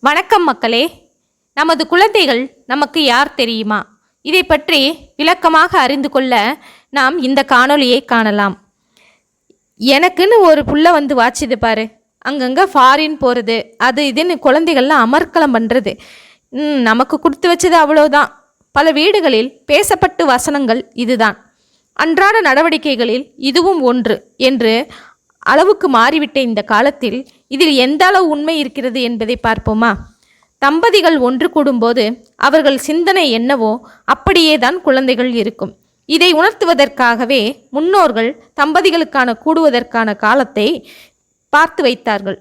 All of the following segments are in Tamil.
வணக்கம் மக்களே. நமது குழந்தைகள் நமக்கு யார் தெரியுமா? இதை பற்றி விளக்கமாக அறிந்து கொள்ள நாம் இந்த காணொளியை காணலாம். எனக்குன்னு ஒரு புள்ள வந்து வாச்சிது பாரு, அங்கங்கே ஃபாரின் போகிறது, அது இதுன்னு குழந்தைகள்லாம் அமர்க்களம் பண்ணுறது. நமக்கு கொடுத்து வச்சது அவ்வளோதான். பல வீடுகளில் பேசப்பட்டு வசனங்கள் இதுதான். அன்றாட நடவடிக்கைகளில் இதுவும் ஒன்று என்று அளவுக்கு மாறிவிட்ட இந்த காலத்தில் இதில் எந்த அளவு உண்மை இருக்கிறது என்பதை பார்ப்போமா? தம்பதிகள் ஒன்று கூடும்போது அவர்கள் சிந்தனை என்னவோ அப்படியே தான் குழந்தைகள் இருக்கும். இதை உணர்த்துவதற்காகவே முன்னோர்கள் தம்பதிகளுக்கான கூடுவதற்கான காலத்தை பார்த்து வைத்தார்கள்.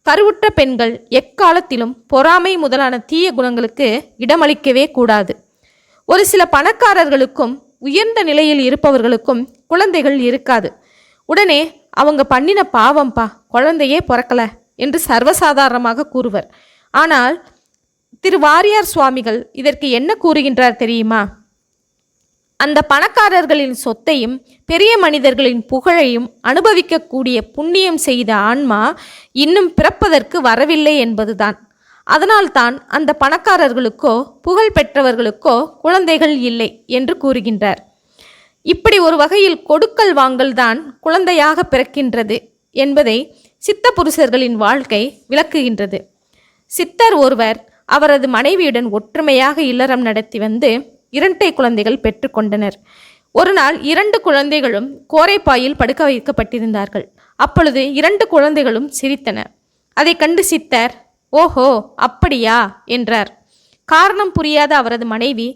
கருவுற்ற பெண்கள் எக்காலத்திலும் பொறாமை முதலான தீய குணங்களுக்கு இடமளிக்கவே கூடாது. ஒரு சில பணக்காரர்களுக்கும் உயர்ந்த நிலையில் இருப்பவர்களுக்கும் குழந்தைகள் இருக்காது. உடனே அவங்க பண்ணின பாவம்பா, குழந்தையே பிறக்கல என்று சர்வசாதாரணமாக கூறுவர். ஆனால் திரு வாரியார் சுவாமிகள் இதற்கு என்ன கூறுகின்றார் தெரியுமா? அந்த பணக்காரர்களின் சொத்தையும் பெரிய மனிதர்களின் புகழையும் அனுபவிக்கக்கூடிய புண்ணியம் செய்த ஆன்மா இன்னும் பிறப்பதற்கு வரவில்லை என்பதுதான். அதனால்தான் அந்த பணக்காரர்களுக்கோ புகழ் பெற்றவர்களுக்கோ குழந்தைகள் இல்லை என்று கூறுகின்றார். இப்படி ஒரு வகையில் கொடுக்கல் வாங்கல் தான் குழந்தையாக பிறக்கின்றது என்பதை சித்த புருஷர்களின் வாழ்க்கை விளக்குகின்றது. சித்தர் ஒருவர் அவரது மனைவியுடன் ஒற்றுமையாக இல்லறம் நடத்தி வந்து 2 குழந்தைகள் பெற்றுக்கொண்டனர். ஒரு நாள் 2 குழந்தைகளும் கோரைப்பாயில் படுக்க வைக்கப்பட்டிருந்தார்கள். அப்பொழுது 2 குழந்தைகளும் சிரித்தன. அதை கண்டு சித்தர், ஓஹோ அப்படியா என்றார். காரணம் புரியாத அவரது மனைவி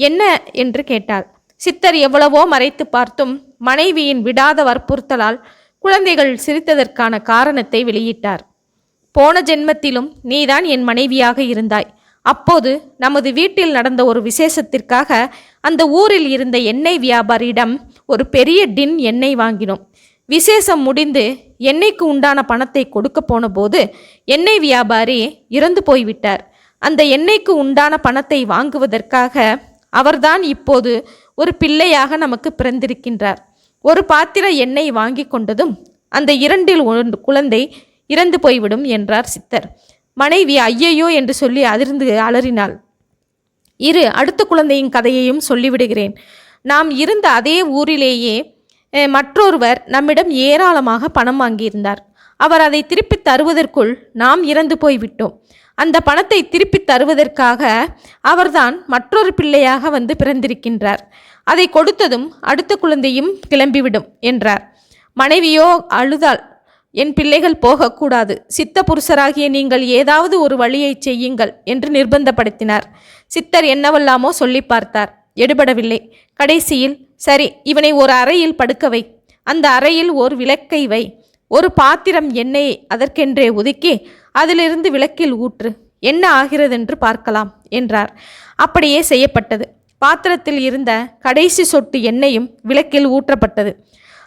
என்ன என்று கேட்டாள். சித்தர் எவ்வளவோ மறைத்து பார்த்தும் மனைவியின் விடாத வற்புறுத்தலால் குழந்தைகள் சிரித்ததற்கான காரணத்தை வெளியிட்டார். போன ஜென்மத்திலும் நீதான் என் மனைவியாக இருந்தாய். அப்போது நமது வீட்டில் நடந்த ஒரு விசேஷத்திற்காக அந்த ஊரில் இருந்த எண்ணெய் வியாபாரியிடம் ஒரு பெரிய டின் எண்ணெய் வாங்கினோம். விசேஷம் முடிந்து எண்ணெய்க்கு உண்டான பணத்தை கொடுக்க போன போது எண்ணெய் வியாபாரி இறந்து போய்விட்டார். அந்த எண்ணெய்க்கு உண்டான பணத்தை வாங்குவதற்காக அவர்தான் இப்போது ஒரு பிள்ளையாக நமக்கு பிறந்திருக்கின்றார். ஒரு பாத்திர எண்ணெய் வாங்கி கொண்டதும் அந்த 2ல் 1 குழந்தை இறந்து போய்விடும் என்றார் சித்தர். மனைவி ஐயையோ என்று சொல்லி அதிர்ந்து அலறினாள். அடுத்த குழந்தையின் கதையையும் சொல்லிவிடுகிறேன். நாம் இருந்த அதே ஊரிலேயே மற்றொருவர் நம்மிடம் ஏராளமாக பணம் வாங்கியிருந்தார். அவர் அதை திருப்பி தருவதற்குள் நாம் இறந்து போய்விட்டோம். அந்த பணத்தை திருப்பி தருவதற்காக அவர்தான் மற்றொரு பிள்ளையாக வந்து பிறந்திருக்கின்றார். அதை கொடுத்ததும் அடுத்த குழந்தையும் கிளம்பிவிடும் என்றார். மனைவியோ அழுதாள். என் பிள்ளைகள் போகக்கூடாது, சித்த புருஷராகிய நீங்கள் ஏதாவது ஒரு வழியை செய்யுங்கள் என்று நிர்பந்தப்படுத்தினார். சித்தர் என்னவெல்லாமோ சொல்லி பார்த்தார், எடுபடவில்லை. கடைசியில் சரி, இவனை ஒரு அறையில் படுக்க வை, அந்த அறையில் ஒரு விளக்கை வை, ஒரு பாத்திரம் எண்ணெயை அதற்கென்றே ஒதுக்கி அதிலிருந்து விளக்கில் ஊற்று, என்ன ஆகிறதென்று பார்க்கலாம் என்றார். அப்படியே செய்யப்பட்டது. பாத்திரத்தில் இருந்த கடைசி சொட்டு எண்ணெயும் விளக்கில் ஊற்றப்பட்டது.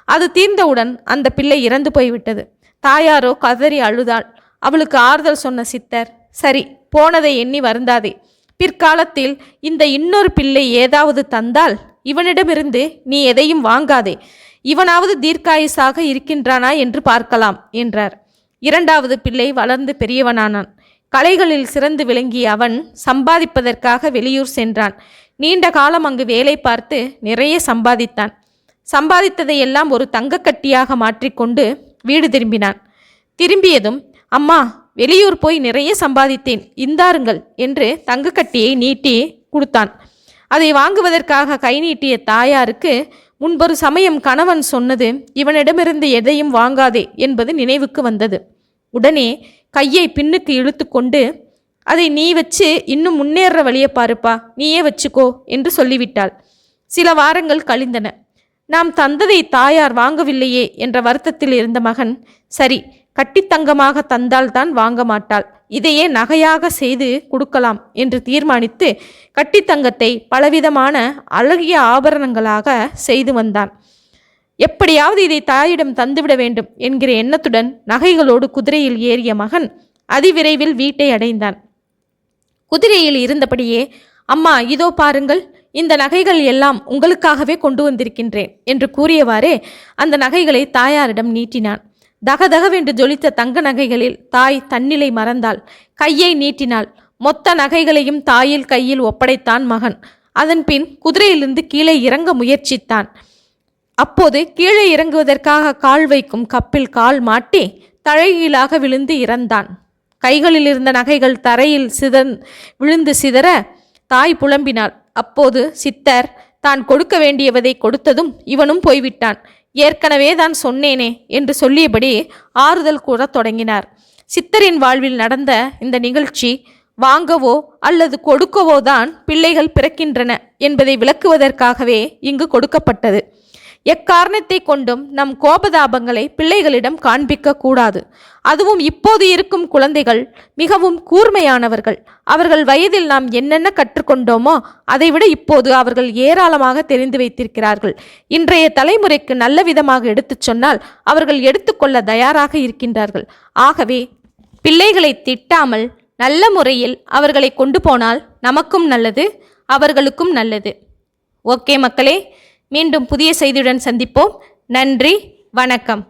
அது தீர்ந்தவுடன் அந்த பிள்ளை இறந்து போய்விட்டது. தாயாரோ கதறி அழுதாள். அவளுக்கு ஆறுதல் சொன்ன சித்தர், சரி, போனதை எண்ணி வருந்தாதே. பிற்காலத்தில் இந்த இன்னொரு பிள்ளை ஏதாவது தந்தால் இவனிடமிருந்து நீ எதையும் வாங்காதே. இவனாவது தீர்க்காயுசாக இருக்கின்றானா என்று பார்க்கலாம் என்றார். 2வது பிள்ளை வளர்ந்து பெரியவனானான். கலைகளில் சிறந்து விளங்கிய அவன் சம்பாதிப்பதற்காக வெளியூர் சென்றான். நீண்ட காலம் அங்கு வேலை பார்த்து நிறைய சம்பாதித்தான். சம்பாதித்ததை எல்லாம் ஒரு தங்கக்கட்டியாக மாற்றிக்கொண்டு வீடு திரும்பினான். திரும்பியதும், அம்மா, வெளியூர் போய் நிறைய சம்பாதித்தேன், இந்தாருங்கள் என்று தங்கக்கட்டியை நீட்டி கொடுத்தான். அதை வாங்குவதற்காக கை நீட்டிய தாயாருக்கு முன்பொரு சமயம் கணவன் சொன்னது இவனிடமிருந்து எதையும் வாங்காதே என்பது நினைவுக்கு வந்தது. உடனே கையை பின்னுக்கு இழுத்து கொண்டு, அதை நீ வச்சு இன்னும் முன்னேற வழியை பாருப்பா, நீயே வச்சுக்கோ என்று சொல்லிவிட்டாள். சில வாரங்கள் கழிந்தன. நாம் தந்ததை தாயார் வாங்கவில்லையே என்ற வருத்தத்தில் இருந்த மகன், சரி, கட்டித்தங்கமாக தந்தால்தான் வாங்க மாட்டாள், இதையே நகையாக செய்து கொடுக்கலாம் என்று தீர்மானித்து கட்டித்தங்கத்தை பலவிதமான அழகிய ஆபரணங்களாக செய்து வந்தான். எப்படியாவது இதை தாயிடம் தந்துவிட வேண்டும் என்கிற எண்ணத்துடன் நகைகளோடு குதிரையில் ஏறிய மகன் அதிவிரைவில் வீட்டை அடைந்தான். குதிரையில் இருந்தபடியே, அம்மா, இதோ பாருங்கள், இந்த நகைகள் எல்லாம் உங்களுக்காகவே கொண்டு வந்திருக்கின்றேன் என்று கூறியவாறே அந்த நகைகளை தாயாரிடம் நீட்டினான். தகதகவென்று ஜொலித்த தங்க நகைகளில் தாய் தன்னிலை மறந்தாள். கையை நீட்டினாள். மொத்த நகைகளையும் தாயில் கையில் ஒப்படைத்தான் மகன். அதன்பின் குதிரையிலிருந்து கீழே இறங்க முயற்சித்தான். அப்போது கீழே இறங்குவதற்காக கால் வைக்கும் கப்பில் கால் மாட்டி தலைகீழாக விழுந்து இறந்தான். கைகளில் இருந்த நகைகள் தரையில் விழுந்து சிதற தாய் புலம்பினாள். அப்போது சித்தர் தான் கொடுக்க வேண்டியவதை கொடுத்ததும் இவனும் போய்விட்டான், ஏற்கனவே தான் சொன்னேனே என்று சொல்லியபடி ஆறுதல் கூறத் தொடங்கினார். சித்தரின் வாழ்வில் நடந்த இந்த நிகழ்ச்சி வாங்கவோ அல்லது கொடுக்கவோ தான் பிள்ளைகள் பிறக்கின்றன என்பதை விளக்குவதற்காகவே இங்கு கொடுக்கப்பட்டது. எக்காரணத்தை கொண்டும் நம் கோபதாபங்களை பிள்ளைகளிடம் காண்பிக்க கூடாது. அதுவும் இப்போது இருக்கும் குழந்தைகள் மிகவும் கூர்மையானவர்கள். அவர்கள் வயதில் நாம் என்னென்ன கற்றுக்கொண்டோமோ அதைவிட இப்போது அவர்கள் ஏராளமாக தெரிந்து வைத்திருக்கிறார்கள். இன்றைய தலைமுறைக்கு நல்ல விதமாக எடுத்துச் சொன்னால் அவர்கள் எடுத்துக்கொள்ள தயாராக இருக்கின்றார்கள். ஆகவே பிள்ளைகளை திட்டாமல் நல்ல முறையில் அவர்களை கொண்டு போனால் நமக்கும் நல்லது, அவர்களுக்கும் நல்லது. ஓகே மக்களே, மீண்டும் புதிய செய்தியுடன் சந்திப்போம். நன்றி, வணக்கம்.